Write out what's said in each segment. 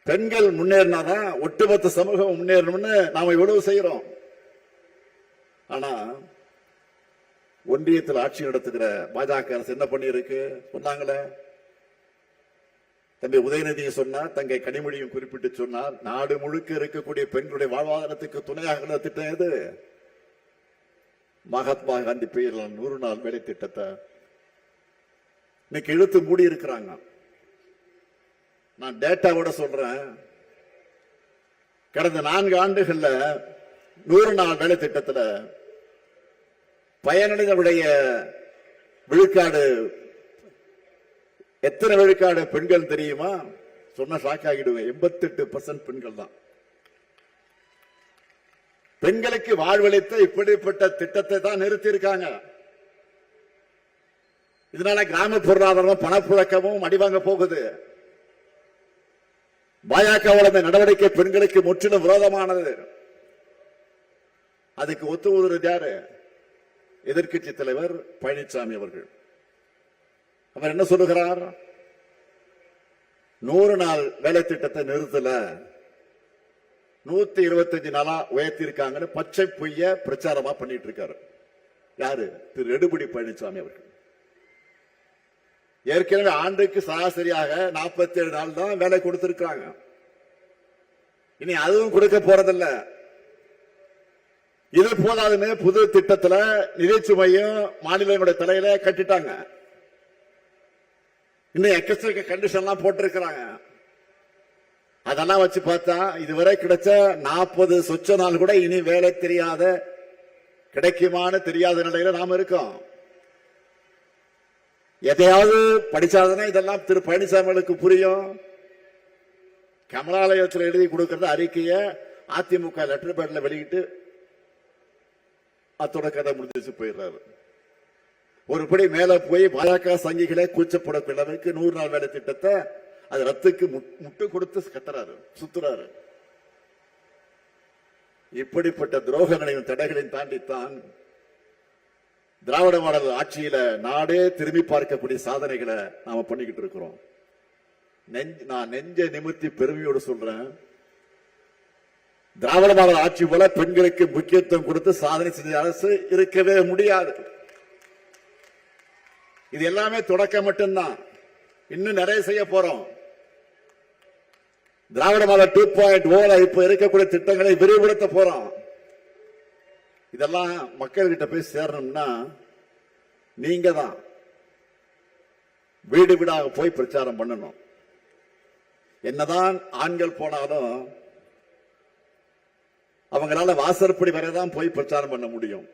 பெண்கள் முன்னேறினாதான் ஒட்டுமொத்த சமூகம் முன்னேறணும்னு நாம இவ்வளவு செய்யறோம். ஆனா ஒன்றியத்தில் ஆட்சி நடத்துகிற பாஜக அரசு என்ன பண்ணி இருக்கு சொன்னாங்களே. தம்பி உதயநிதி சொன்னார், தங்கை கனிமொழியும் குறிப்பிட்டு சொன்னார், நாடு முழுக்க இருக்கக்கூடிய பெண்களுடைய வாழ்வாதாரத்துக்கு துணையாக திட்டம் எது? மகாத்மா காந்தி பெயரில் 100 நாள் வேலை திட்டத்தை இன்னைக்கு இழுத்து மூடி இருக்கிறாங்க. நான் டேட்டாவோட சொல்றேன். கடந்த 4 ஆண்டுகள்ல 100 நாள் வேலை திட்டத்தில் பயனடைந்தவருடைய விழுக்காடு எத்தனை விழுக்காடு பெண்கள் தெரியுமா? சொன்ன ஷாக் ஆகிடுவேன். 88% பெண்கள் தான். பெண்களுக்கு வாழ்வளித்த இப்படிப்பட்ட திட்டத்தை தான் நிறுத்தி இருக்காங்க. இதனால கிராம பொருளாதாரம் பணப்புழக்கமும் அடிவாங்க போகுது. பாஜகவோட நடவடிக்கை பெண்களுக்கு முற்றிலும் விரோதமானது. அதுக்கு ஒத்து ஊதுறது யாரு? எதிர்கட்சி தலைவர் பழனிசாமி அவர்கள். அவர் என்ன சொல்லுகிறார்? 100 நாள் வேலை திட்டத்தை நிறுத்தல, 125 நாளா உயர்த்தி இருக்காங்கன்னு பச்சை பொய்ய பிரச்சாரமா பண்ணிட்டு இருக்காரு. யாரு? திரு எடப்பாடி பழனிசாமி அவர்கள். ஏற்கனவே ஆண்டுக்கு சராசரியாக 47 நாள் தான் வேலை கொடுத்திருக்காங்க. இனி அதுவும் கொடுக்க போறதில்ல. இது போதாதுன்னு புது திட்டத்தில் நிதிச்சுமையும் மாநிலங்களுடைய தலையில கட்டிட்டாங்க. இன்னும் எக்கச்சக்க கண்டிஷன் போட்டிருக்கிறாங்க. அதெல்லாம் வச்சு பார்த்தா இதுவரை கிடைச்ச 40 சொச்ச நாள் கூட இனி வேலை தெரியாத, கிடைக்குமான்னு தெரியாத நிலையில நாம இருக்கோம். எதையாவது படிச்சாதுன்னா இதெல்லாம் திரு பழனிசாமிகளுக்கு புரியும். கமலாலயத்தில் எழுதி கொடுக்கறது அறிக்கைய அதிமுக லெட்டர் பேட்ல வெளியிட்டு அத்தோட கதை முடிஞ்சிச்சு போயிடுறாரு. ஒருபடி மேல போய் பாஜக சங்கிகளை கூச்சப்படக்கூடிய அளவுக்கு 100 நாள் வேலை திட்டத்தை அது ரத்துக்கு முட்டு கொடுத்து கத்துறாரு, சுத்துறாரு. இப்படிப்பட்ட துரோகங்களையும் தடைகளையும் தாண்டித்தான் திராவிட மாடல் ஆட்சியில நாடே திரும்பி பார்க்கக்கூடிய சாதனைகளை நாம பண்ணிக்கிட்டு இருக்கிறோம். நான் நெஞ்ச நிமிர்த்தி பெருமையோடு சொல்றேன், திராவிட மாடல் ஆட்சி போல பெண்களுக்கு முக்கியத்துவம் கொடுத்து சாதனை செஞ்ச அரசு இருக்கவே முடியாது. இது எல்லாமே தொடக்கம் மட்டும்தான். இன்னும் நிறைய செய்ய போறோம். திராவிட மாடல் 2.0 இப்ப இருக்கக்கூடிய திட்டங்களை விரிவுபடுத்த போறோம். இதெல்லாம் மக்கள்கிட்ட போய் சேரணும்னா நீங்க தான் வீடு வீடாக போய் பிரச்சாரம் பண்ணணும். என்னதான் ஆண்கள் போனாலும் அவங்களால வாசற்படி வரைதான் போய் பிரச்சாரம் பண்ண முடியும்.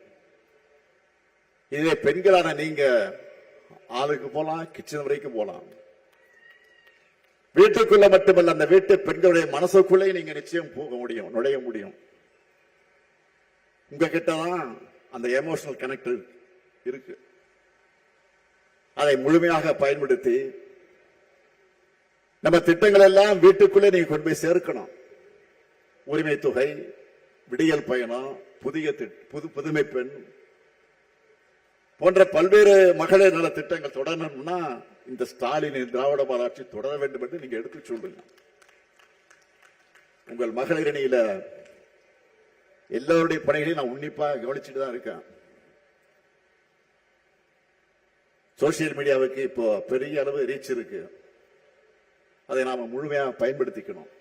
இதே பெண்களான நீங்க ஆளுக்கு போலாம், கிச்சன் வரைக்கும் போலாம். வீட்டுக்குள்ள மட்டுமல்ல, அந்த வீட்டு பெண்களுடைய மனசுக்குள்ளே நீங்க நிச்சயம் போக முடியும், நுழைய முடியும். உங்ககிட்டதான் அந்த எமோஷனல் கனெக்ட் இருக்கு. அதை முழுமையாக பயன்படுத்தி நம்ம திட்டங்கள் எல்லாம் வீட்டுக்குள்ளே நீங்க கொண்டு போய் சேர்க்கணும். உரிமை தொகை, விடியல் பயணம், புதுமை பெண் போன்ற பல்வேறு மகளிர் நல திட்டங்கள் தொடரணும்னா இந்த ஸ்டாலின் திராவிட மாடல் ஆட்சி தொடர வேண்டும் என்று நீங்க எடுத்து சொல்லுங்க. உங்கள் மகளிர் அணியில எல்லாருடைய பணிகளையும் நான் உன்னிப்பா கவனிச்சுட்டு தான் இருக்கேன். சோசியல் மீடியாவுக்கு இப்போ பெரிய அளவு ரீச் இருக்கு. அதை நாம முழுமையாக பயன்படுத்திக்கணும்.